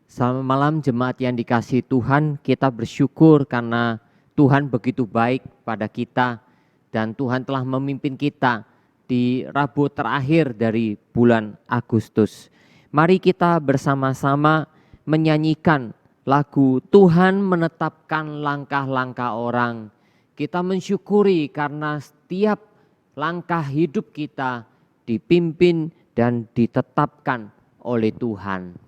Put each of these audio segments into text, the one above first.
Selamat malam jemaat yang dikasihi Tuhan, kita bersyukur karena Tuhan begitu baik pada kita dan Tuhan telah memimpin kita di Rabu terakhir dari bulan Agustus. Mari kita bersama-sama menyanyikan lagu Tuhan menetapkan langkah-langkah orang. Kita mensyukuri karena setiap langkah hidup kita dipimpin dan ditetapkan oleh Tuhan.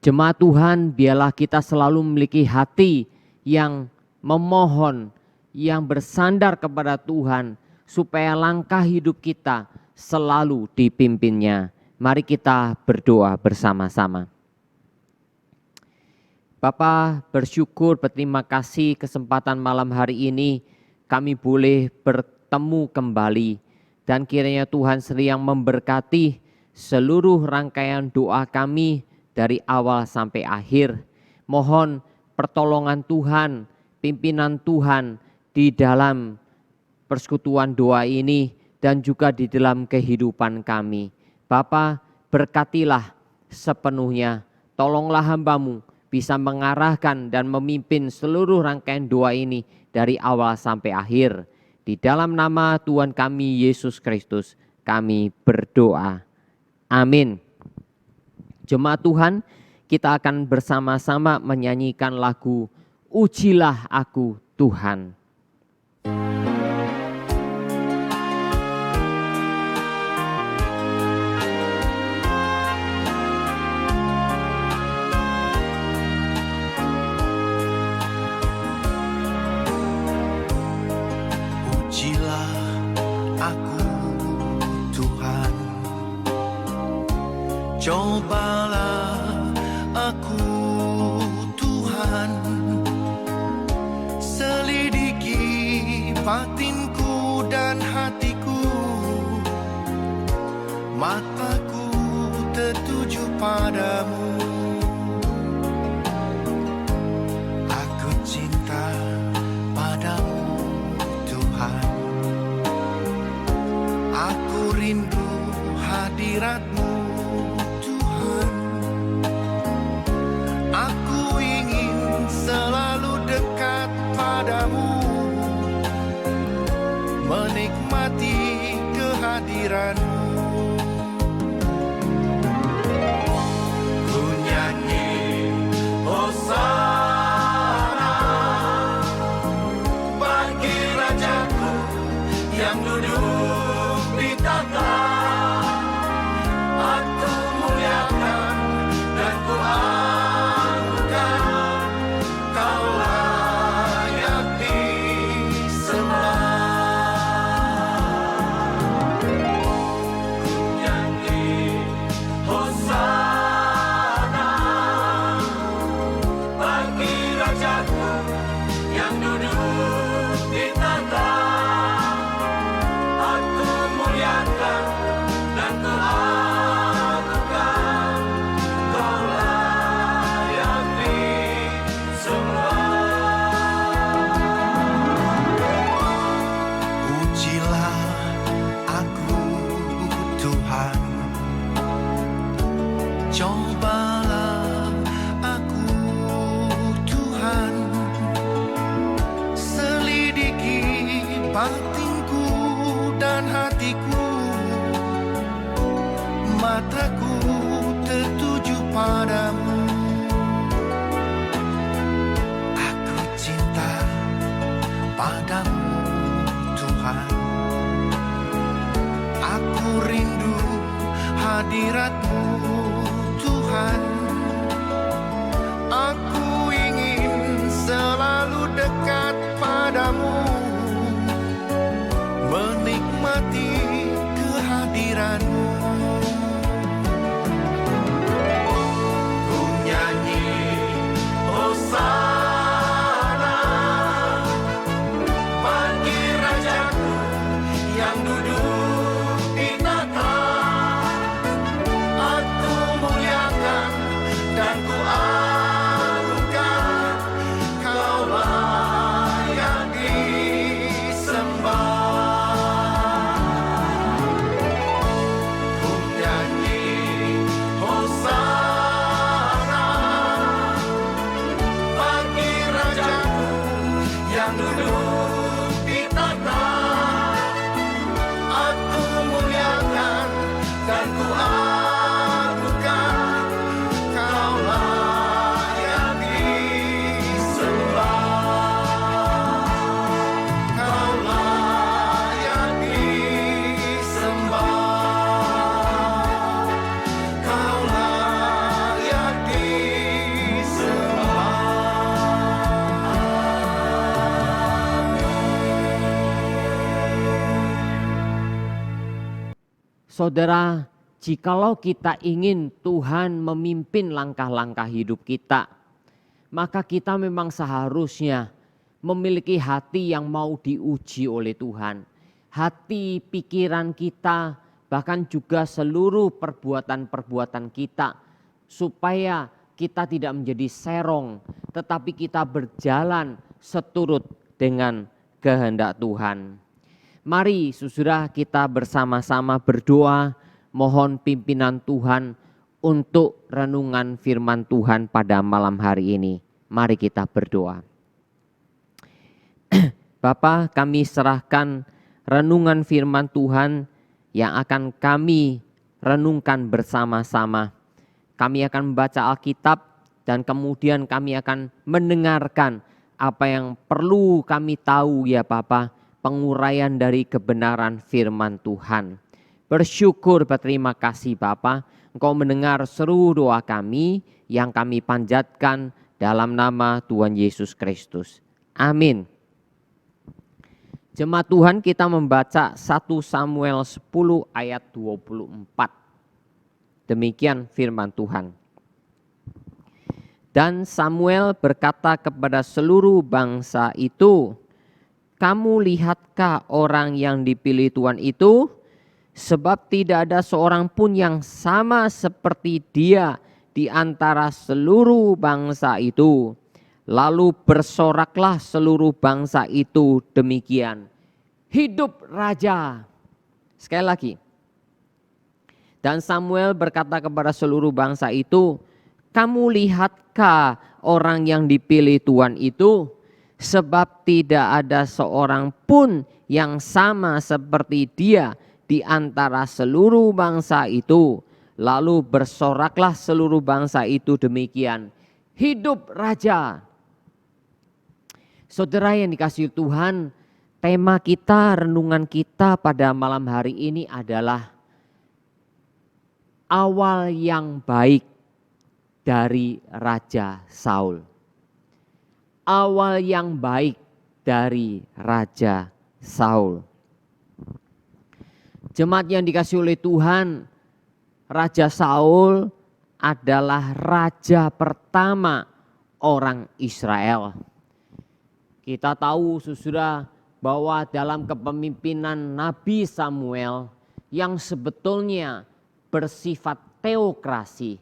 Jemaat Tuhan, biarlah kita selalu memiliki hati yang memohon, yang bersandar kepada Tuhan, supaya langkah hidup kita selalu dipimpinnya. Mari kita berdoa bersama-sama. Bapa, bersyukur, berterima kasih kesempatan malam hari ini kami boleh bertemu kembali. Dan kiranya Tuhan yang memberkati seluruh rangkaian doa kami dari awal sampai akhir. Mohon pertolongan Tuhan, pimpinan Tuhan di dalam persekutuan doa ini dan juga di dalam kehidupan kami. Bapa, berkatilah sepenuhnya. Tolonglah hamba-Mu bisa mengarahkan dan memimpin seluruh rangkaian doa ini dari awal sampai akhir. Di dalam nama Tuhan kami Yesus Kristus kami berdoa. Amin. Jemaat Tuhan, kita akan bersama-sama menyanyikan lagu Ujilah Aku Tuhan. Cobalah aku Tuhan, selidiki batinku dan hatiku, mataku tertuju padamu. Aku cinta padamu Tuhan, aku rindu hadirat-Mu. Aku ingin selalu dekat padamu, menikmati kehadiran-Mu. Ku nyanyi Hosana bagi Rajaku yang duduk di tahta. Aku muliakan dan ku batinku dan hatiku, mataku tertuju padamu. Aku cinta padamu Tuhan, aku rindu hadirat-Mu Tuhan. Aku ingin selalu dekat padamu, menikmati kehadiran-Mu. Ku nyanyi Hosana bagi Rajaku yang duduk di tahta. Aku muliakan dan ku agungkan, Kau layak disembah. Saudara, jikalau kita ingin Tuhan memimpin langkah-langkah hidup kita, maka kita memang seharusnya memiliki hati yang mau diuji oleh Tuhan. Hati, pikiran kita, bahkan juga seluruh perbuatan-perbuatan kita, supaya kita tidak menjadi serong, tetapi kita berjalan seturut dengan kehendak Tuhan. Mari saudara kita bersama-sama berdoa, mohon pimpinan Tuhan untuk renungan firman Tuhan pada malam hari ini. Mari kita berdoa. Bapa, kami serahkan renungan firman Tuhan yang akan kami renungkan bersama-sama. Kami akan membaca Alkitab dan kemudian kami akan mendengarkan apa yang perlu kami tahu ya Bapa, penguraian dari kebenaran firman Tuhan. Bersyukur berterima kasih Bapa, Engkau mendengar seru doa kami yang kami panjatkan dalam nama Tuhan Yesus Kristus. Amin. Jemaat Tuhan, kita membaca 1 Samuel 10 ayat 24. Demikian firman Tuhan. Dan Samuel berkata kepada seluruh bangsa itu, "Kamu lihatkah orang yang dipilih Tuhan itu? Sebab tidak ada seorang pun yang sama seperti dia di antara seluruh bangsa itu." Lalu bersoraklah seluruh bangsa itu demikian, "Hidup raja." Sekali lagi. Dan Samuel berkata kepada seluruh bangsa itu, "Kamu lihatkah orang yang dipilih Tuhan itu? Sebab tidak ada seorang pun yang sama seperti dia di antara seluruh bangsa itu." Lalu bersoraklah seluruh bangsa itu demikian, "Hidup raja." Saudara yang dikasihi Tuhan, tema kita, renungan kita pada malam hari ini adalah awal yang baik dari Raja Saul. Awal yang baik dari Raja Saul. Jemaat yang dikasihi oleh Tuhan, Raja Saul adalah raja pertama orang Israel. Kita tahu saudara bahwa dalam kepemimpinan Nabi Samuel yang sebetulnya bersifat teokrasi,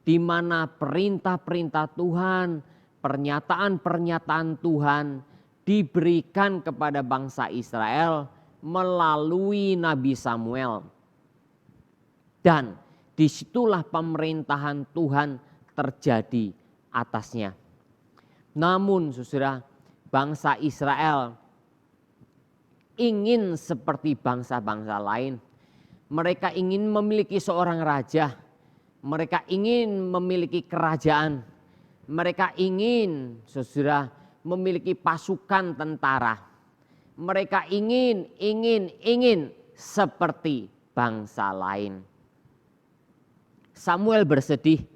di mana perintah-perintah Tuhan, pernyataan-pernyataan Tuhan diberikan kepada bangsa Israel melalui Nabi Samuel. Dan disitulah pemerintahan Tuhan terjadi atasnya. Namun saudara, bangsa Israel ingin seperti bangsa-bangsa lain. Mereka ingin memiliki seorang raja. Mereka ingin memiliki kerajaan. Mereka ingin, saudara, memiliki pasukan tentara. Mereka ingin seperti bangsa lain. Samuel bersedih,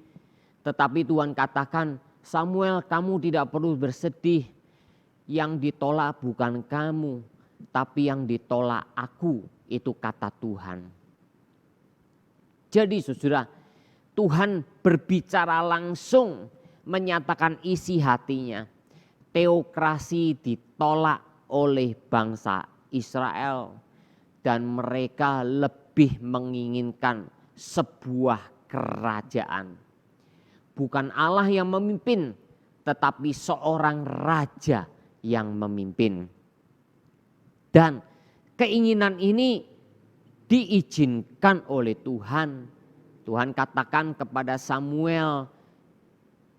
tetapi Tuhan katakan, "Samuel, kamu tidak perlu bersedih. Yang ditolak bukan kamu, tapi yang ditolak aku." Itu kata Tuhan. Jadi saudara, Tuhan berbicara langsung, menyatakan isi hatinya. Teokrasi ditolak oleh bangsa Israel. Dan mereka lebih menginginkan sebuah kerajaan. Bukan Allah yang memimpin, tetapi seorang raja yang memimpin. Dan keinginan ini diizinkan oleh Tuhan. Tuhan katakan kepada Samuel,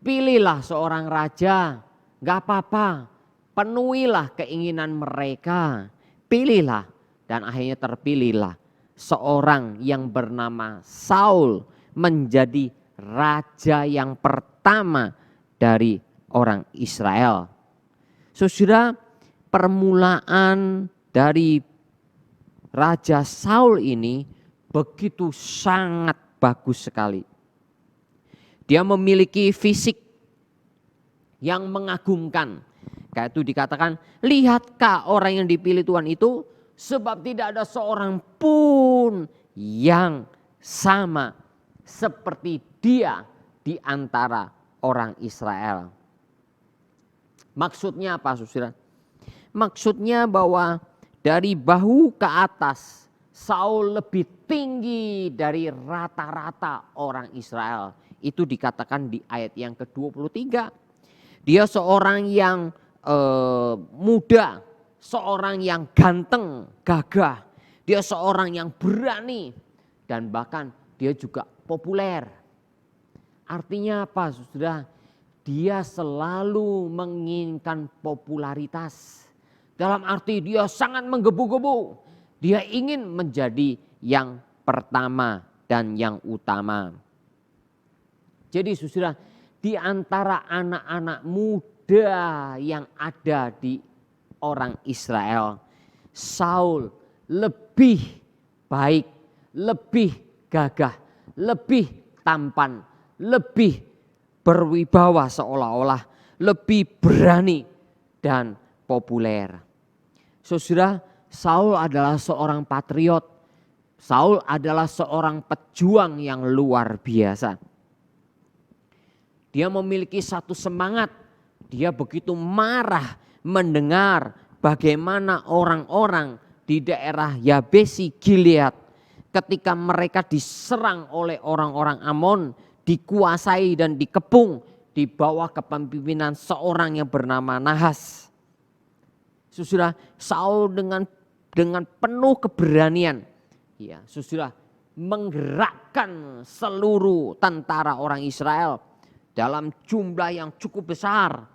"Pilihlah seorang raja, gak apa-apa, penuhilah keinginan mereka, pilihlah." Dan akhirnya terpilihlah seorang yang bernama Saul menjadi raja yang pertama dari orang Israel. Saudara, permulaan dari Raja Saul ini begitu sangat bagus sekali. Dia memiliki fisik yang mengagumkan. Kayak itu dikatakan, "Lihatkah orang yang dipilih Tuhan itu? Sebab tidak ada seorang pun yang sama seperti dia di antara orang Israel." Maksudnya apa, saudara? Maksudnya bahwa dari bahu ke atas, Saul lebih tinggi dari rata-rata orang Israel. Itu dikatakan di ayat yang ke-23. Dia seorang yang muda, seorang yang ganteng, gagah. Dia seorang yang berani dan bahkan dia juga populer. Artinya apa, saudara? Dia selalu menginginkan popularitas. Dalam arti dia sangat menggebu-gebu. Dia ingin menjadi yang pertama dan yang utama. Jadi saudara, di antara anak-anak muda yang ada di orang Israel, Saul lebih baik, lebih gagah, lebih tampan, lebih berwibawa seolah-olah, lebih berani dan populer. Saudara, Saul adalah seorang patriot. Saul adalah seorang pejuang yang luar biasa. Dia memiliki satu semangat. Dia begitu marah mendengar bagaimana orang-orang di daerah Yabesi Gilead ketika mereka diserang oleh orang-orang Amon, dikuasai dan dikepung di bawah kepemimpinan seorang yang bernama Nahas. Saudara, Saul dengan penuh keberanian, ya, saudara, menggerakkan seluruh tentara orang Israel dalam jumlah yang cukup besar,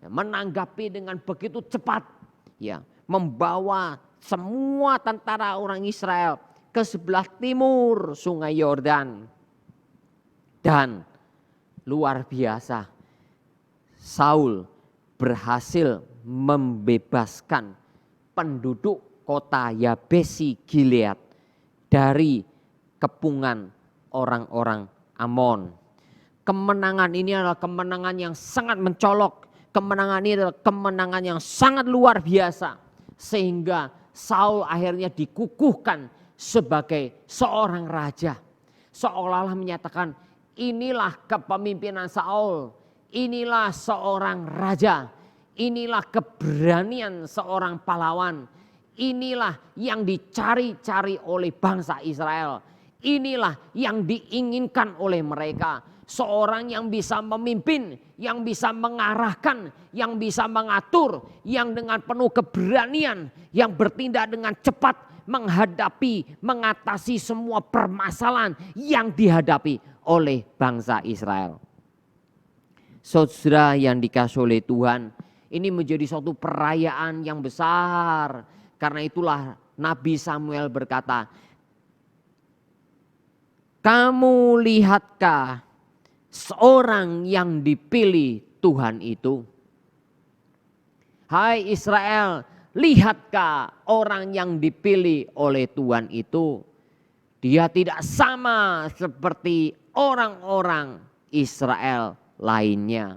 menanggapi dengan begitu cepat, ya, membawa semua tentara orang Israel ke sebelah timur Sungai Yordan. Dan luar biasa, Saul berhasil membebaskan penduduk kota Yabesi Gilead dari kepungan orang-orang Amon. Kemenangan ini adalah kemenangan yang sangat mencolok. Kemenangan ini adalah kemenangan yang sangat luar biasa. Sehingga Saul akhirnya dikukuhkan sebagai seorang raja. Seolah-olah menyatakan, inilah kepemimpinan Saul. Inilah seorang raja. Inilah keberanian seorang pahlawan. Inilah yang dicari-cari oleh bangsa Israel. Inilah yang diinginkan oleh mereka. Seorang yang bisa memimpin, yang bisa mengarahkan, yang bisa mengatur, yang dengan penuh keberanian, yang bertindak dengan cepat menghadapi, mengatasi semua permasalahan yang dihadapi oleh bangsa Israel. Saudara yang dikasihi oleh Tuhan, ini menjadi suatu perayaan yang besar. Karena itulah Nabi Samuel berkata, "Kamu lihatkah seorang yang dipilih Tuhan itu? Hai Israel, lihatkah orang yang dipilih oleh Tuhan itu? Dia tidak sama seperti orang-orang Israel lainnya."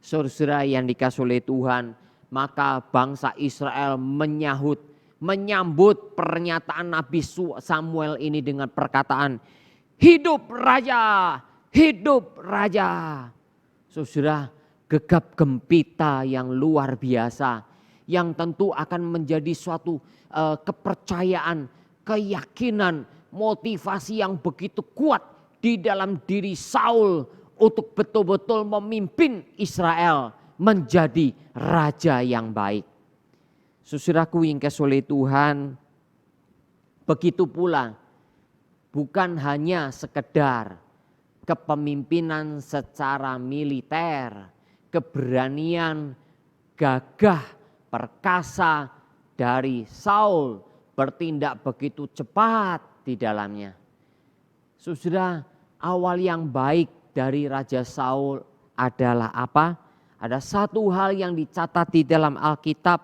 Saudara yang dikasihi oleh Tuhan, maka bangsa Israel menyambut pernyataan Nabi Samuel ini dengan perkataan, "Hidup raja, hidup raja." Saudara, gegap gempita yang luar biasa, yang tentu akan menjadi suatu kepercayaan, keyakinan, motivasi yang begitu kuat di dalam diri Saul untuk betul-betul memimpin Israel menjadi raja yang baik. Saudaraku yang dikasihi oleh Tuhan, begitu pula bukan hanya sekedar kepemimpinan secara militer, keberanian, gagah, perkasa dari Saul bertindak begitu cepat di dalamnya. Saudara, awal yang baik dari Raja Saul adalah apa? Ada satu hal yang dicatat di dalam Alkitab.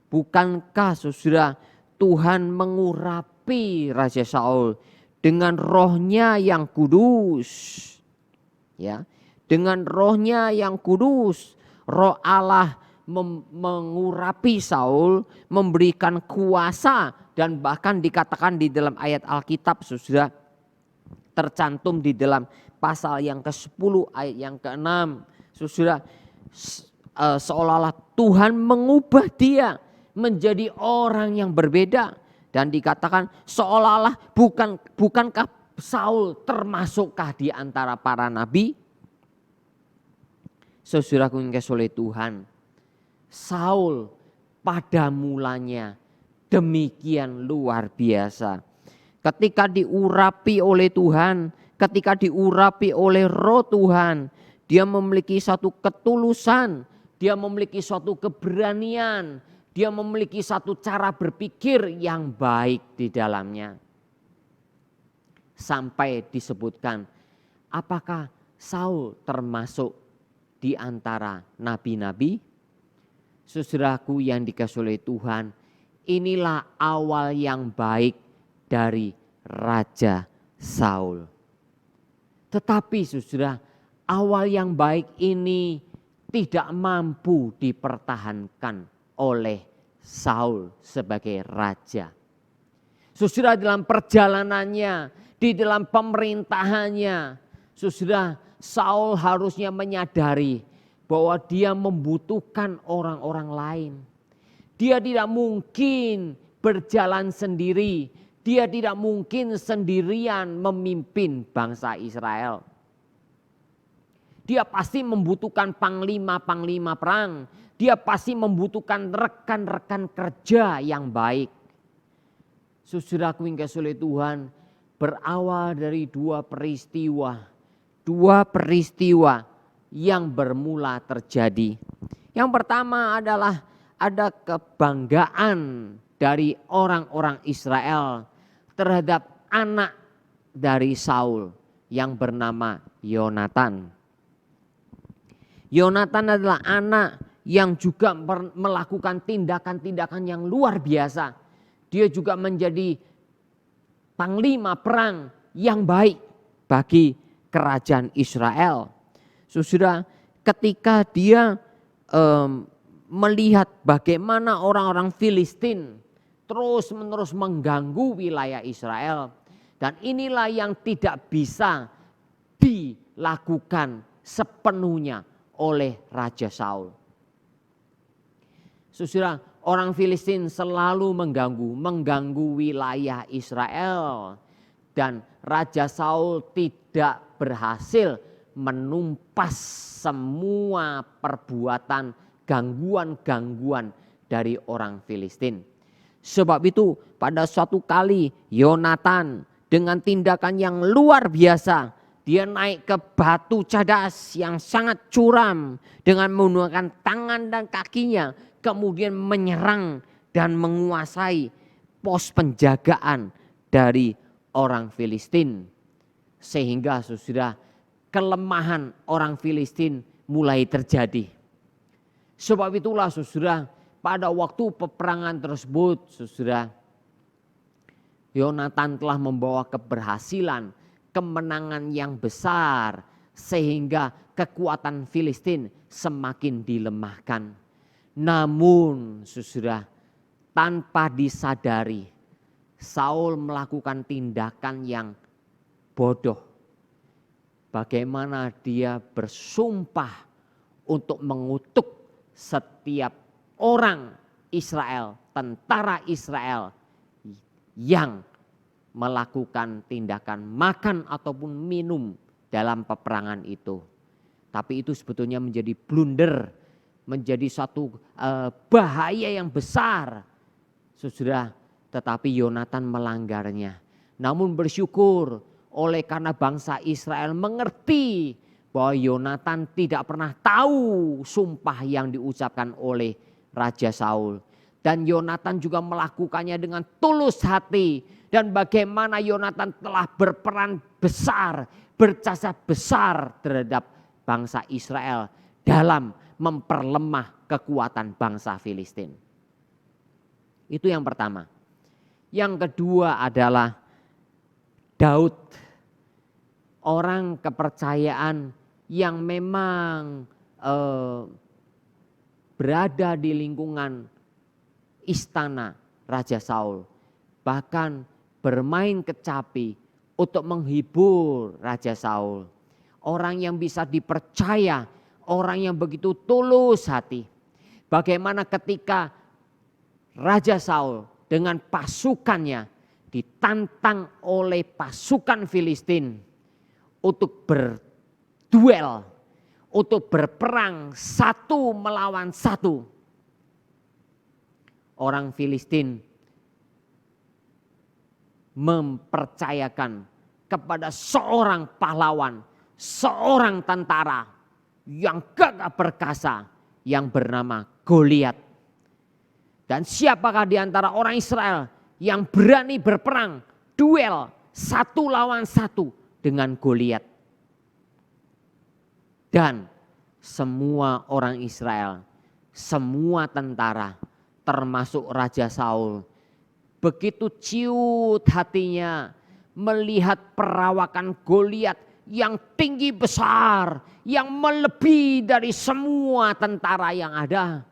Bukankah saudara, Tuhan mengurapi Raja Saul dengan rohnya yang kudus. Ya, dengan rohnya yang kudus. Roh Allah mengurapi Saul, memberikan kuasa, dan bahkan dikatakan di dalam ayat Alkitab saudara, tercantum di dalam pasal yang ke-10 ayat yang ke-6. Saudara, seolah-olah Tuhan mengubah dia menjadi orang yang berbeda. Dan dikatakan seolah-olah bukankah Saul termasukkah di antara para nabi? Saudaraku yang dikasihi oleh Tuhan, Saul pada mulanya demikian luar biasa. Ketika diurapi oleh Tuhan, ketika diurapi oleh Roh Tuhan, dia memiliki satu ketulusan, dia memiliki suatu keberanian, dia memiliki satu cara berpikir yang baik di dalamnya. Sampai disebutkan, apakah Saul termasuk di antara nabi-nabi? Saudaraku yang dikasihi oleh Tuhan, inilah awal yang baik dari Raja Saul. Tetapi saudara, awal yang baik ini tidak mampu dipertahankan oleh Saul sebagai raja. Saudara, dalam perjalanannya, di dalam pemerintahannya, saudara, Saul harusnya menyadari bahwa dia membutuhkan orang-orang lain. Dia tidak mungkin berjalan sendiri. Dia tidak mungkin sendirian memimpin bangsa Israel. Dia pasti membutuhkan panglima-panglima perang. Dia pasti membutuhkan rekan-rekan kerja yang baik. Saudaraku yang dikasihi oleh Tuhan, berawal dari dua peristiwa yang bermula terjadi. Yang pertama adalah ada kebanggaan dari orang-orang Israel terhadap anak dari Saul yang bernama Yonatan. Yonatan adalah anak yang juga melakukan tindakan-tindakan yang luar biasa. Dia juga menjadi panglima perang yang baik bagi kerajaan Israel. Saudara, ketika dia melihat bagaimana orang-orang Filistin terus-menerus mengganggu wilayah Israel, dan inilah yang tidak bisa dilakukan sepenuhnya oleh Raja Saul. Saudara, orang Filistin selalu mengganggu wilayah Israel, dan Raja Saul tidak berhasil menumpas semua perbuatan gangguan-gangguan dari orang Filistin. Sebab itu pada suatu kali Yonatan dengan tindakan yang luar biasa, dia naik ke batu cadas yang sangat curam dengan menggunakan tangan dan kakinya, kemudian menyerang dan menguasai pos penjagaan dari orang Filistin. Sehingga saudara, kelemahan orang Filistin mulai terjadi. Sebab itulah saudara, pada waktu peperangan tersebut saudara, Yonatan telah membawa keberhasilan, kemenangan yang besar, sehingga kekuatan Filistin semakin dilemahkan. Namun saudara, tanpa disadari, Saul melakukan tindakan yang bodoh. Bagaimana dia bersumpah untuk mengutuk setiap orang Israel, tentara Israel yang melakukan tindakan makan ataupun minum dalam peperangan itu. Tapi itu sebetulnya menjadi blunder, menjadi satu bahaya yang besar. Saudara, tetapi Yonatan melanggarnya. Namun bersyukur oleh karena bangsa Israel mengerti bahwa Yonatan tidak pernah tahu sumpah yang diucapkan oleh Raja Saul. Dan Yonatan juga melakukannya dengan tulus hati. Dan bagaimana Yonatan telah berperan besar, berjasa besar terhadap bangsa Israel dalam memperlemah kekuatan bangsa Filistin. Itu yang pertama. Yang kedua adalah Daud, orang kepercayaan yang memang berada di lingkungan istana Raja Saul, bahkan bermain kecapi untuk menghibur Raja Saul. Orang yang bisa dipercaya, orang yang begitu tulus hati. Bagaimana ketika Raja Saul dengan pasukannya ditantang oleh pasukan Filistin untuk berduel, untuk berperang satu melawan satu. Orang Filistin mempercayakan kepada seorang pahlawan, seorang tentara yang gagah perkasa yang bernama Goliat. Dan siapakah di antara orang Israel yang berani berperang, duel satu lawan satu dengan Goliat? Dan semua orang Israel, semua tentara, termasuk Raja Saul, begitu ciut hatinya melihat perawakan Goliat yang tinggi besar, yang melebihi dari semua tentara yang ada.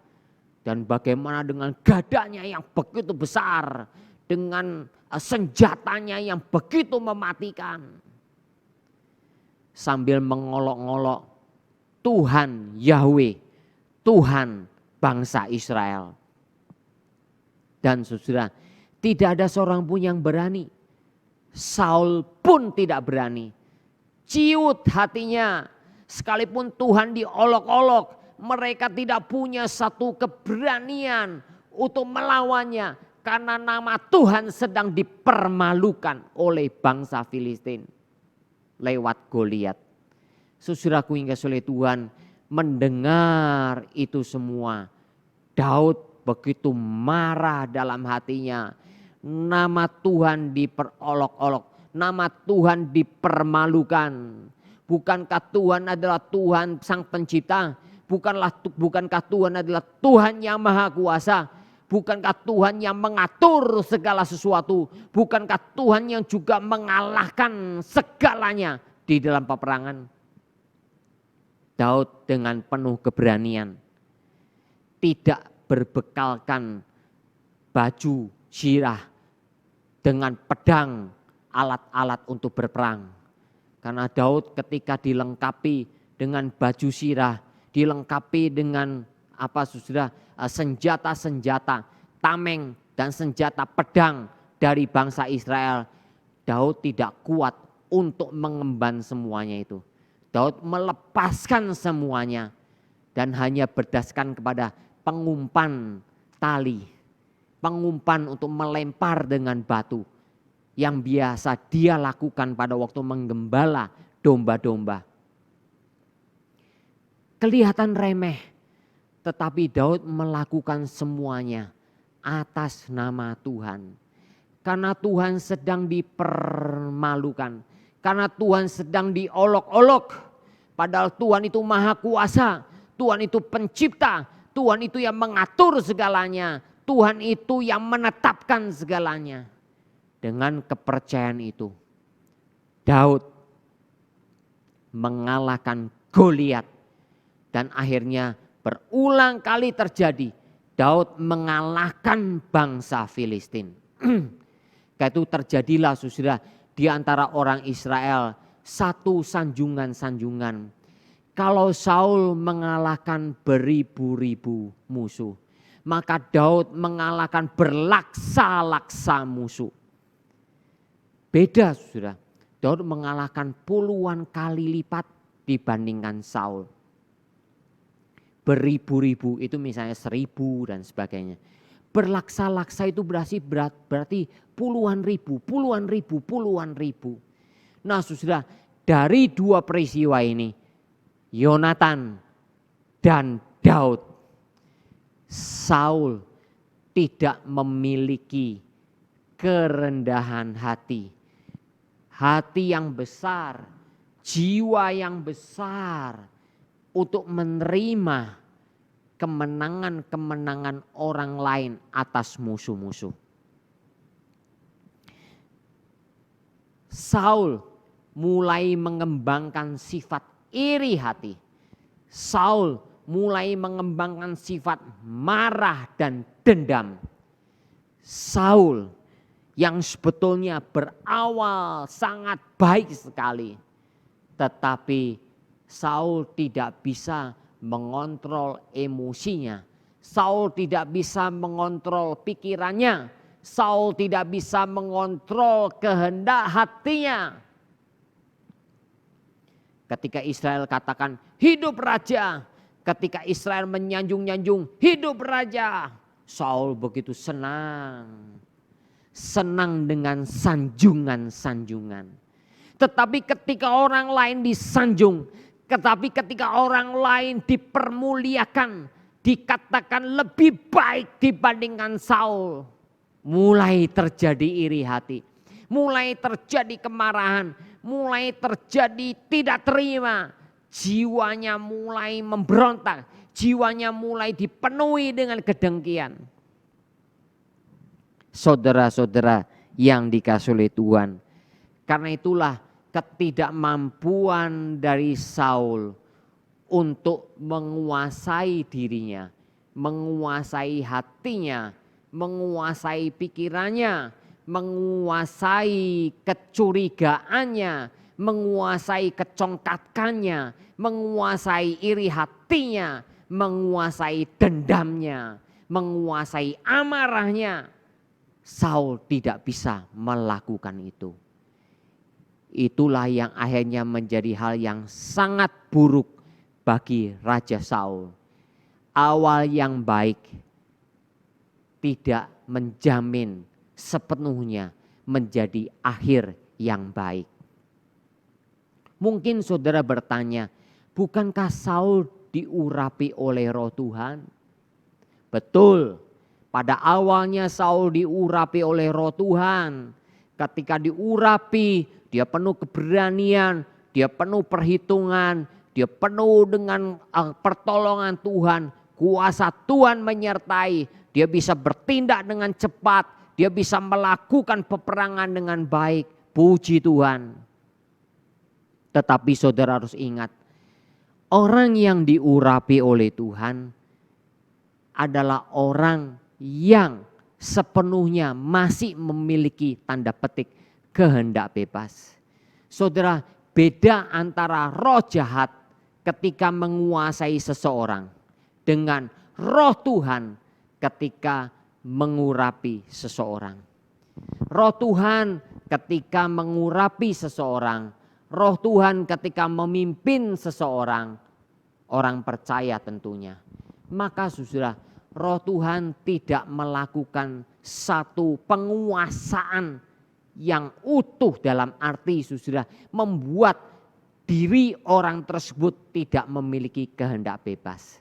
Dan bagaimana dengan gadanya yang begitu besar, dengan senjatanya yang begitu mematikan. Sambil mengolok-olok Tuhan Yahweh, Tuhan bangsa Israel. Dan saudara, tidak ada seorang pun yang berani. Saul pun tidak berani. Ciut hatinya, sekalipun Tuhan diolok-olok, mereka tidak punya satu keberanian untuk melawannya. Karena nama Tuhan sedang dipermalukan oleh bangsa Filistin lewat Goliat. Saudaraku yang kasih oleh Tuhan, mendengar itu semua, Daud begitu marah dalam hatinya. Nama Tuhan diperolok-olok, nama Tuhan dipermalukan. Bukankah Tuhan adalah Tuhan sang pencipta? Bukankah Tuhan adalah Tuhan yang maha kuasa? Bukankah Tuhan yang mengatur segala sesuatu? Bukankah Tuhan yang juga mengalahkan segalanya di dalam peperangan? Daud dengan penuh keberanian, tidak berbekalkan baju zirah dengan pedang, alat-alat untuk berperang. Karena Daud ketika dilengkapi dengan baju zirah, dilengkapi dengan senjata-senjata, tameng dan senjata pedang dari bangsa Israel, Daud tidak kuat untuk mengemban semuanya itu. Daud melepaskan semuanya dan hanya berdasarkan kepada pengumpan tali, pengumpan untuk melempar dengan batu yang biasa dia lakukan pada waktu menggembala domba-domba. Kelihatan remeh, tetapi Daud melakukan semuanya atas nama Tuhan. Karena Tuhan sedang dipermalukan. Karena Tuhan sedang diolok-olok. Padahal Tuhan itu maha kuasa. Tuhan itu pencipta. Tuhan itu yang mengatur segalanya. Tuhan itu yang menetapkan segalanya. Dengan kepercayaan itu, Daud mengalahkan Goliat. Dan akhirnya berulang kali terjadi. Daud mengalahkan bangsa Filistin. Karena itu terjadilah saudara, di antara orang Israel satu sanjungan-sanjungan. Kalau Saul mengalahkan beribu-ribu musuh, maka Daud mengalahkan berlaksa-laksa musuh. Beda saudara, Daud mengalahkan puluhan kali lipat dibandingkan Saul. Beribu-ribu itu misalnya 1000 dan sebagainya. Berlaksa-laksa itu berarti puluhan ribu. Nah saudara, dari dua peristiwa ini, Yonatan dan Daud, Saul tidak memiliki kerendahan hati. Hati yang besar, jiwa yang besar untuk menerima kemenangan-kemenangan orang lain atas musuh-musuh. Saul mulai mengembangkan sifat iri hati. Saul mulai mengembangkan sifat marah dan dendam. Saul yang sebetulnya berawal sangat baik sekali, tetapi Saul tidak bisa mengontrol emosinya. Saul tidak bisa mengontrol pikirannya. Saul tidak bisa mengontrol kehendak hatinya. Ketika Israel katakan hidup raja, ketika Israel menyanjung-nyanjung hidup raja, Saul begitu senang. Senang dengan sanjungan-sanjungan. Tetapi ketika orang lain disanjung, ketika orang lain dipermuliakan, dikatakan lebih baik dibandingkan Saul, mulai terjadi iri hati, mulai terjadi kemarahan, mulai terjadi tidak terima, jiwanya mulai memberontak, jiwanya mulai dipenuhi dengan kedengkian. Saudara-saudara yang dikasihi oleh Tuhan, karena itulah ketidakmampuan dari Saul untuk menguasai dirinya, menguasai hatinya, menguasai pikirannya, menguasai kecurigaannya, menguasai kecongkakannya, menguasai iri hatinya, menguasai dendamnya, menguasai amarahnya. Saul tidak bisa melakukan itu. Itulah yang akhirnya menjadi hal yang sangat buruk bagi Raja Saul. Awal yang baik tidak menjamin sepenuhnya menjadi akhir yang baik. Mungkin saudara bertanya, bukankah Saul diurapi oleh Roh Tuhan? Betul. Pada awalnya Saul diurapi oleh Roh Tuhan. Ketika diurapi, dia penuh keberanian, dia penuh perhitungan, dia penuh dengan pertolongan Tuhan. Kuasa Tuhan menyertai, dia bisa bertindak dengan cepat, dia bisa melakukan peperangan dengan baik. Puji Tuhan. Tetapi saudara harus ingat, orang yang diurapi oleh Tuhan adalah orang yang sepenuhnya masih memiliki tanda petik kehendak bebas. Saudara, beda antara roh jahat ketika menguasai seseorang dengan roh Tuhan ketika mengurapi seseorang. Roh Tuhan ketika mengurapi seseorang, roh Tuhan ketika memimpin seseorang, orang percaya tentunya. Maka saudara, Roh Tuhan tidak melakukan satu penguasaan yang utuh dalam arti saudara membuat diri orang tersebut tidak memiliki kehendak bebas.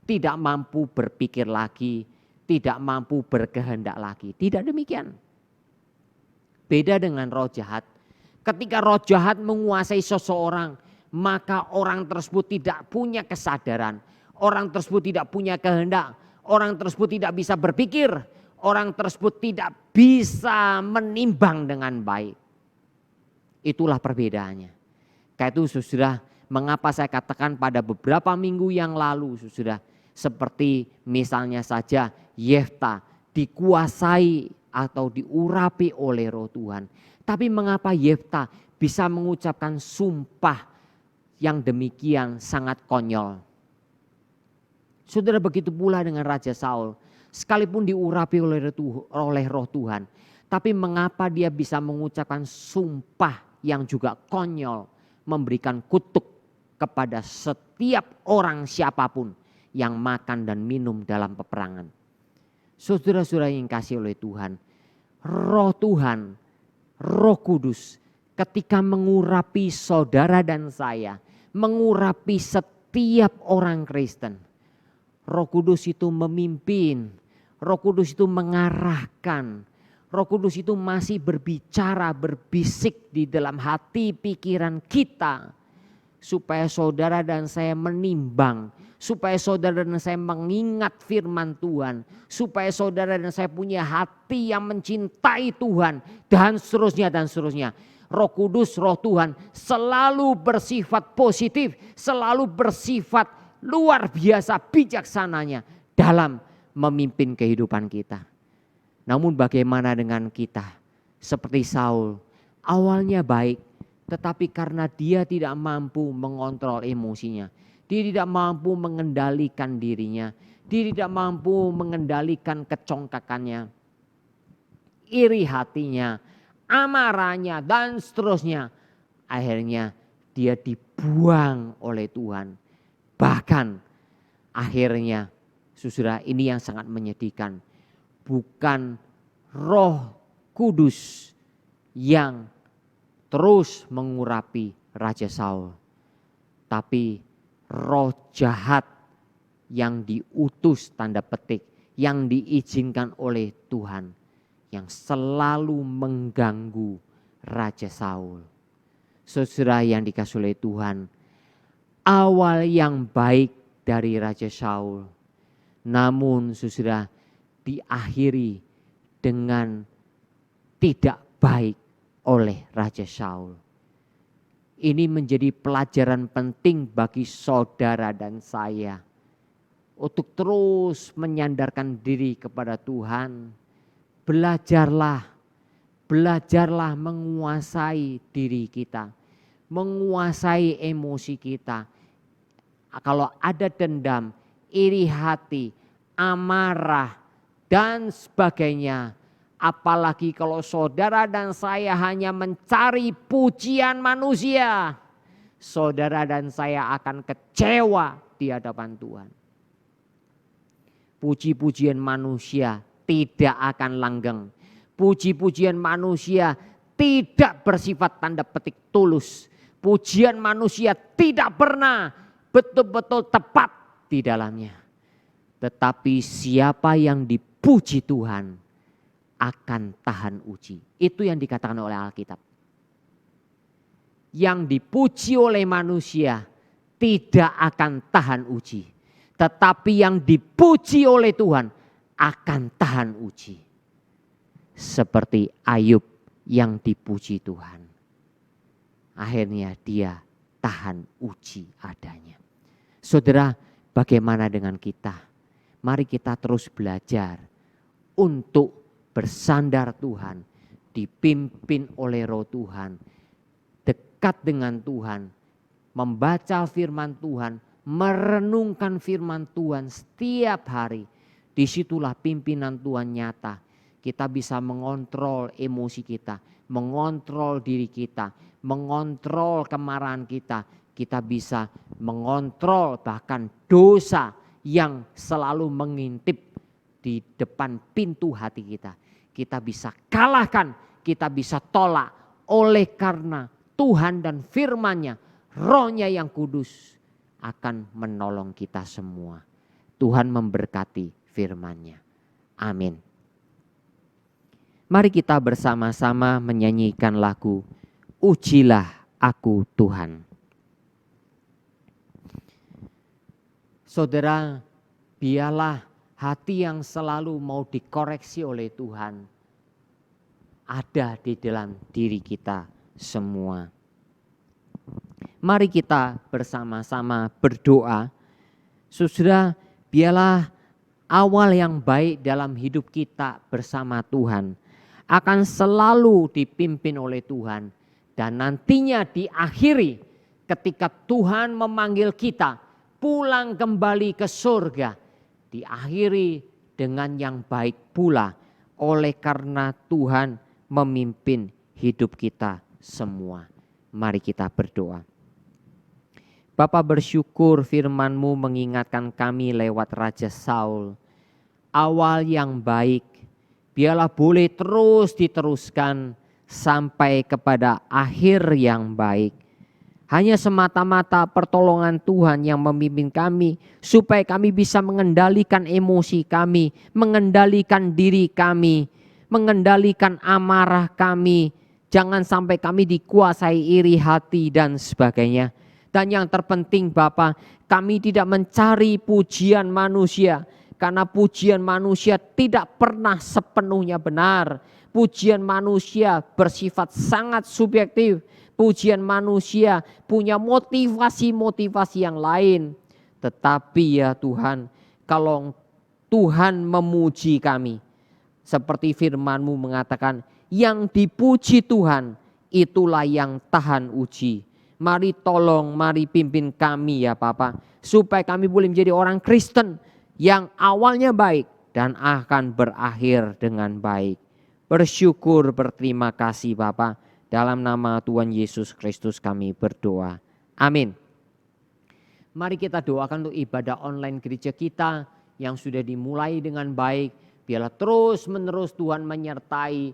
Tidak mampu berpikir lagi, tidak mampu berkehendak lagi. Tidak demikian. Beda dengan roh jahat. Ketika roh jahat menguasai seseorang, maka orang tersebut tidak punya kesadaran. Orang tersebut tidak punya kehendak. Orang tersebut tidak bisa berpikir. Orang tersebut tidak bisa menimbang dengan baik. Itulah perbedaannya. Karena itu saudara, mengapa saya katakan pada beberapa minggu yang lalu saudara, seperti misalnya saja Yefta dikuasai atau diurapi oleh Roh Tuhan. Tapi mengapa Yefta bisa mengucapkan sumpah yang demikian sangat konyol? Saudara, begitu pula dengan Raja Saul. Sekalipun diurapi oleh Roh Tuhan, tapi mengapa dia bisa mengucapkan sumpah yang juga konyol, memberikan kutuk kepada setiap orang siapapun yang makan dan minum dalam peperangan. Saudara-saudara yang kasih oleh Tuhan, Roh Tuhan, Roh Kudus ketika mengurapi saudara dan saya, mengurapi setiap orang Kristen, Roh Kudus itu memimpin, Roh Kudus itu mengarahkan, Roh Kudus itu masih berbicara, berbisik di dalam hati pikiran kita. Supaya saudara dan saya menimbang, supaya saudara dan saya mengingat firman Tuhan, supaya saudara dan saya punya hati yang mencintai Tuhan, dan seterusnya dan seterusnya. Roh Kudus, Roh Tuhan selalu bersifat positif, selalu bersifat luar biasa bijaksananya dalam memimpin kehidupan kita. Namun bagaimana dengan kita? Seperti Saul, awalnya baik, tetapi karena dia tidak mampu mengontrol emosinya, dia tidak mampu mengendalikan dirinya, dia tidak mampu mengendalikan kecongkakannya, iri hatinya, amarahnya dan seterusnya. Akhirnya dia dibuang oleh Tuhan. Bahkan akhirnya saudara, ini yang sangat menyedihkan. Bukan Roh Kudus yang terus mengurapi Raja Saul, tapi roh jahat yang diutus tanda petik, yang diizinkan oleh Tuhan, yang selalu mengganggu Raja Saul. Saudara yang dikasihi oleh Tuhan, awal yang baik dari Raja Saul. Namun sudah diakhiri dengan tidak baik oleh Raja Saul. Ini menjadi pelajaran penting bagi saudara dan saya untuk terus menyandarkan diri kepada Tuhan. Belajarlah menguasai diri kita, menguasai emosi kita. Kalau ada dendam, iri hati, amarah, dan sebagainya. Apalagi kalau saudara dan saya hanya mencari pujian manusia, saudara dan saya akan kecewa di hadapan Tuhan. Puji-pujian manusia tidak akan langgeng. Puji-pujian manusia tidak bersifat tanda petik tulus. Pujian manusia tidak pernah betul-betul tepat di dalamnya. Tetapi siapa yang dipuji Tuhan akan tahan uji. Itu yang dikatakan oleh Alkitab. Yang dipuji oleh manusia tidak akan tahan uji. Tetapi yang dipuji oleh Tuhan akan tahan uji. Seperti Ayub yang dipuji Tuhan. Akhirnya dia tahan uji adanya. Saudara, bagaimana dengan kita? Mari kita terus belajar untuk bersandar Tuhan, dipimpin oleh Roh Tuhan, dekat dengan Tuhan, membaca firman Tuhan, merenungkan firman Tuhan setiap hari. Disitulah pimpinan Tuhan nyata. Kita bisa mengontrol emosi kita, mengontrol diri kita, mengontrol kemarahan kita. Kita bisa mengontrol bahkan dosa yang selalu mengintip di depan pintu hati kita. Kita bisa kalahkan, kita bisa tolak oleh karena Tuhan dan firman-Nya, Roh-Nya yang kudus akan menolong kita semua. Tuhan memberkati firman-Nya. Amin. Mari kita bersama-sama menyanyikan lagu Ujilah Aku Tuhan. Saudara, biarlah hati yang selalu mau dikoreksi oleh Tuhan ada di dalam diri kita semua. Mari kita bersama-sama berdoa. Saudara, biarlah awal yang baik dalam hidup kita bersama Tuhan akan selalu dipimpin oleh Tuhan. Dan nantinya diakhiri ketika Tuhan memanggil kita pulang kembali ke surga. Diakhiri dengan yang baik pula oleh karena Tuhan memimpin hidup kita semua. Mari kita berdoa. Bapa, bersyukur firman-Mu mengingatkan kami lewat Raja Saul. Awal yang baik biarlah boleh terus diteruskan sampai kepada akhir yang baik. Hanya semata-mata pertolongan Tuhan yang memimpin kami supaya kami bisa mengendalikan emosi kami, mengendalikan diri kami, mengendalikan amarah kami. Jangan sampai kami dikuasai iri hati dan sebagainya. Dan yang terpenting Bapa, kami tidak mencari pujian manusia. Karena pujian manusia tidak pernah sepenuhnya benar. Pujian manusia bersifat sangat subjektif. Pujian manusia punya motivasi-motivasi yang lain. Tetapi ya Tuhan, kalau Tuhan memuji kami, seperti firman-Mu mengatakan, yang dipuji Tuhan itulah yang tahan uji. Mari tolong, mari pimpin kami ya Bapa, supaya kami boleh menjadi orang Kristen yang awalnya baik dan akan berakhir dengan baik. Bersyukur, berterima kasih Bapa. Dalam nama Tuhan Yesus Kristus kami berdoa. Amin. Mari kita doakan untuk ibadah online gereja kita yang sudah dimulai dengan baik. Biarlah terus menerus Tuhan menyertai.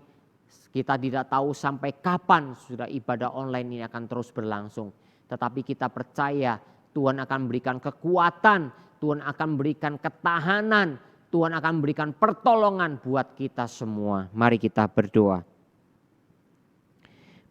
Kita tidak tahu sampai kapan sudah ibadah online ini akan terus berlangsung. Tetapi kita percaya Tuhan akan berikan kekuatan, Tuhan akan berikan ketahanan, Tuhan akan berikan pertolongan buat kita semua. Mari kita berdoa.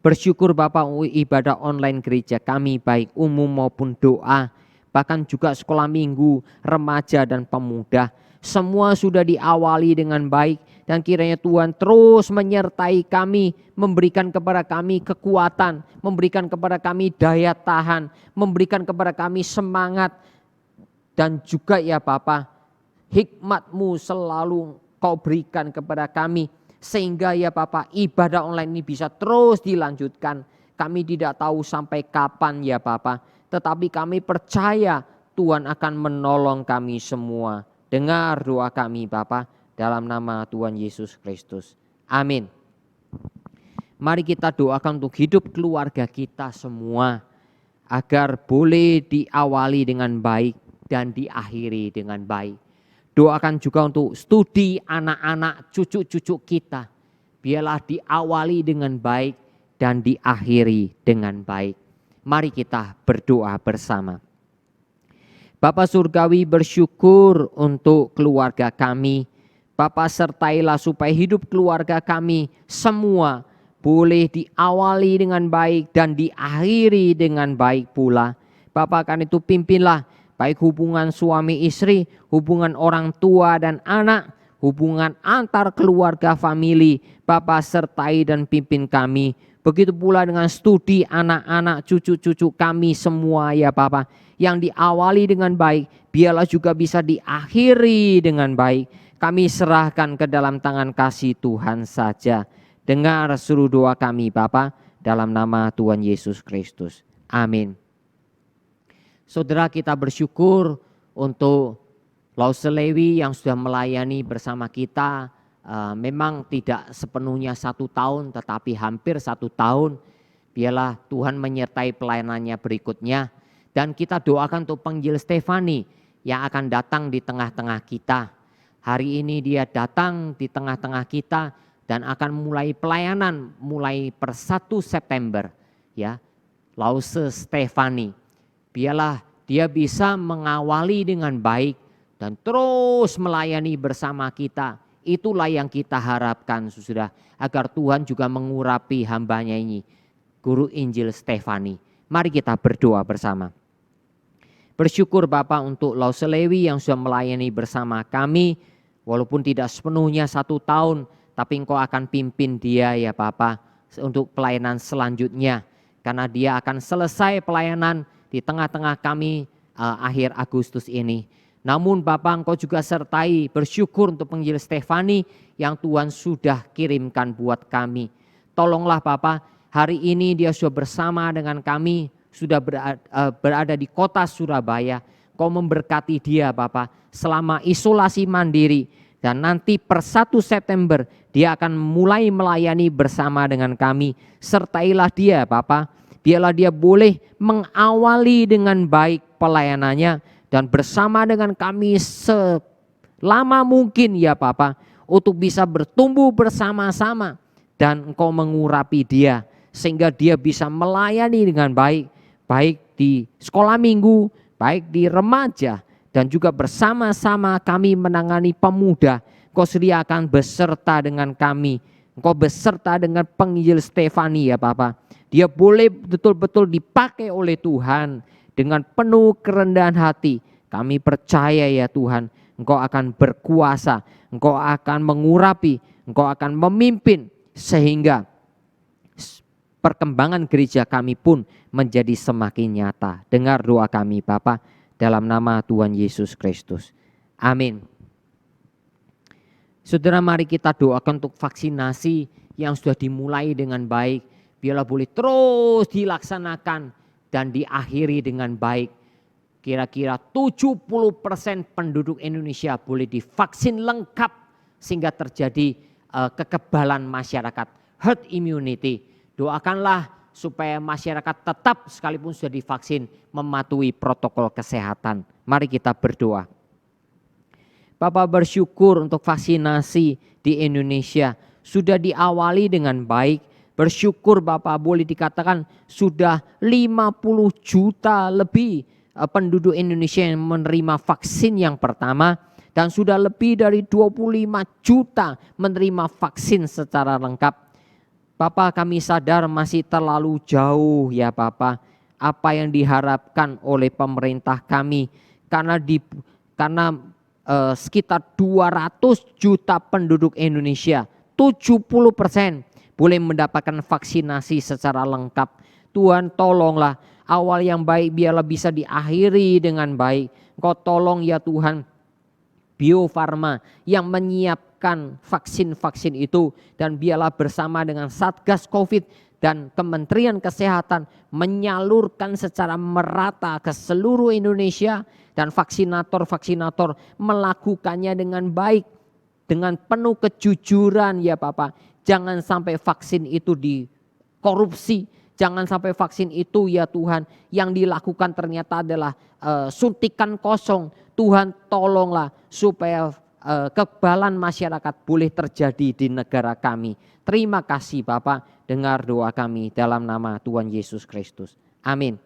Bersyukur Bapak ibadah online gereja kami baik umum maupun doa, bahkan juga sekolah minggu, remaja dan pemuda. Semua sudah diawali dengan baik dan kiranya Tuhan terus menyertai kami, memberikan kepada kami kekuatan, memberikan kepada kami daya tahan, memberikan kepada kami semangat. Dan juga ya Bapa, hikmat-Mu selalu Kau berikan kepada kami. Sehingga ya Bapa, ibadah online ini bisa terus dilanjutkan. Kami tidak tahu sampai kapan ya Bapa, tetapi kami percaya Tuhan akan menolong kami semua. Dengar doa kami Bapa, dalam nama Tuhan Yesus Kristus. Amin. Mari kita doakan untuk hidup keluarga kita semua, agar boleh diawali dengan baik dan diakhiri dengan baik. Doakan juga untuk studi anak-anak cucu-cucu kita. Biarlah diawali dengan baik dan diakhiri dengan baik. Mari kita berdoa bersama. Bapa Surgawi, bersyukur untuk keluarga kami. Bapa, sertailah supaya hidup keluarga kami semua boleh diawali dengan baik dan diakhiri dengan baik pula. Bapa, kan itu pimpinlah baik hubungan suami istri, hubungan orang tua dan anak, hubungan antar keluarga famili. Bapa, sertai dan pimpin kami. Begitu pula dengan studi anak-anak cucu-cucu kami semua ya Bapa, yang diawali dengan baik, biarlah juga bisa diakhiri dengan baik. Kami serahkan ke dalam tangan kasih Tuhan saja. Dengar seluruh doa kami Bapa, dalam nama Tuhan Yesus Kristus. Amin. Saudara, kita bersyukur untuk Lause Lewi yang sudah melayani bersama kita. Memang tidak sepenuhnya 1 tahun, tetapi hampir 1 tahun. Biarlah Tuhan menyertai pelayanannya berikutnya. Dan kita doakan untuk penginjil Stefani yang akan datang di tengah-tengah kita. Hari ini dia datang di tengah-tengah kita dan akan mulai pelayanan mulai per 1 September. Ya, Lause Stefani. Biarlah dia bisa mengawali dengan baik dan terus melayani bersama kita. Itulah yang kita harapkan saudara, agar Tuhan juga mengurapi hambanya ini, Guru Injil Stefani. Mari kita berdoa bersama. Bersyukur Bapa untuk Lause Lewi yang sudah melayani bersama kami. Walaupun tidak sepenuhnya 1 tahun, tapi Engkau akan pimpin dia ya Bapa untuk pelayanan selanjutnya. Karena dia akan selesai pelayanan di tengah-tengah kami akhir Agustus ini. Namun Bapak, Engkau juga sertai, bersyukur untuk penginjil Stefani yang Tuhan sudah kirimkan buat kami. Tolonglah Bapak, hari ini dia sudah bersama dengan kami, sudah berada di kota Surabaya. Kau memberkati dia Bapak selama isolasi mandiri. Dan nanti per 1 September dia akan mulai melayani bersama dengan kami. Sertailah dia Bapak, biarlah dia boleh mengawali dengan baik pelayanannya. Dan bersama dengan kami selama mungkin ya Bapa, untuk bisa bertumbuh bersama-sama. Dan Engkau mengurapi dia sehingga dia bisa melayani dengan baik. Baik di sekolah minggu, baik di remaja. Dan juga bersama-sama kami menangani pemuda. Engkau sediakan beserta dengan kami. Engkau beserta dengan penginjil Stefani ya Bapa. Dia boleh betul-betul dipakai oleh Tuhan. Dengan penuh kerendahan hati, kami percaya ya Tuhan, Engkau akan berkuasa, Engkau akan mengurapi, Engkau akan memimpin, sehingga perkembangan gereja kami pun menjadi semakin nyata. Dengar doa kami Bapa, dalam nama Tuhan Yesus Kristus. Amin. Saudara, mari kita doakan untuk vaksinasi yang sudah dimulai dengan baik. Biarlah boleh terus dilaksanakan dan diakhiri dengan baik. Kira-kira 70% penduduk Indonesia boleh divaksin lengkap sehingga terjadi kekebalan masyarakat, herd immunity. Doakanlah supaya masyarakat tetap sekalipun sudah divaksin mematuhi protokol kesehatan. Mari kita berdoa. Bapak, bersyukur untuk vaksinasi di Indonesia sudah diawali dengan baik. Bersyukur Bapak, boleh dikatakan sudah 50 juta lebih penduduk Indonesia yang menerima vaksin yang pertama. Dan sudah lebih dari 25 juta menerima vaksin secara lengkap. Bapa, kami sadar masih terlalu jauh ya Bapa apa yang diharapkan oleh pemerintah kami, karena sekitar 200 juta penduduk Indonesia, 70% boleh mendapatkan vaksinasi secara lengkap. Tuhan, tolonglah, awal yang baik biarlah bisa diakhiri dengan baik. Engkau tolong ya Tuhan, Bio Farma yang menyiapkan vaksin-vaksin itu, dan biarlah bersama dengan Satgas Covid dan Kementerian Kesehatan menyalurkan secara merata ke seluruh Indonesia, dan vaksinator-vaksinator melakukannya dengan baik, dengan penuh kejujuran ya Bapak. Jangan sampai vaksin itu dikorupsi, jangan sampai vaksin itu ya Tuhan yang dilakukan ternyata adalah suntikan kosong. Tuhan, tolonglah supaya kekebalan masyarakat boleh terjadi di negara kami. Terima kasih Bapak, dengar doa kami dalam nama Tuhan Yesus Kristus. Amin.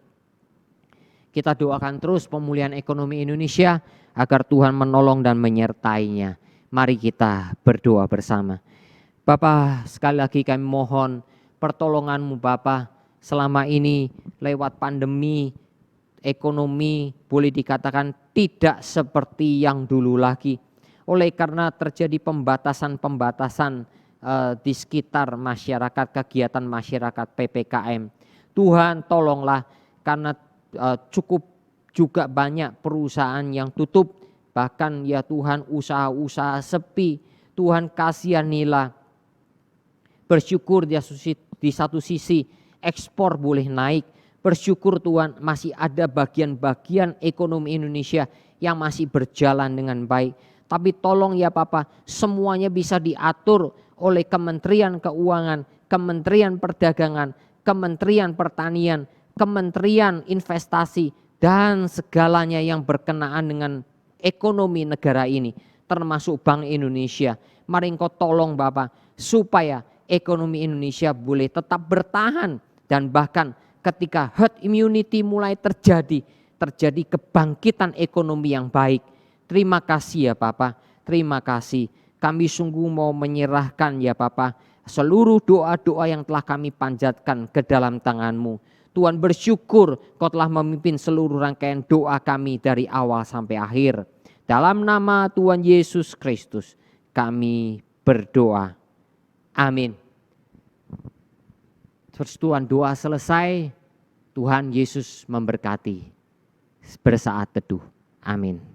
Kita doakan terus pemulihan ekonomi Indonesia agar Tuhan menolong dan menyertainya. Mari kita berdoa bersama. Bapa, sekali lagi kami mohon pertolongan-Mu Bapa. Selama ini lewat pandemi, ekonomi boleh dikatakan tidak seperti yang dulu lagi. Oleh karena terjadi pembatasan-pembatasan di sekitar masyarakat, kegiatan masyarakat PPKM. Tuhan tolonglah, karena cukup juga banyak perusahaan yang tutup, bahkan ya Tuhan usaha-usaha sepi. Tuhan kasihanilah, bersyukur di satu sisi ekspor boleh naik. Bersyukur Tuhan masih ada bagian-bagian ekonomi Indonesia yang masih berjalan dengan baik. Tapi tolong ya Papa, semuanya bisa diatur oleh Kementerian Keuangan, Kementerian Perdagangan, Kementerian Pertanian, Kementerian Investasi, dan segalanya yang berkenaan dengan ekonomi negara ini, termasuk Bank Indonesia. Mari Engkau tolong Bapak, supaya ekonomi Indonesia boleh tetap bertahan, dan bahkan ketika herd immunity mulai terjadi kebangkitan ekonomi yang baik. Terima kasih ya Bapak, terima kasih. Kami sungguh mau menyerahkan ya Bapak seluruh doa-doa yang telah kami panjatkan ke dalam tangan-Mu. Tuhan, bersyukur Kau telah memimpin seluruh rangkaian doa kami dari awal sampai akhir. Dalam nama Tuhan Yesus Kristus kami berdoa. Amin. Persetujuan doa selesai. Tuhan Yesus memberkati. Bersaat teduh. Amin.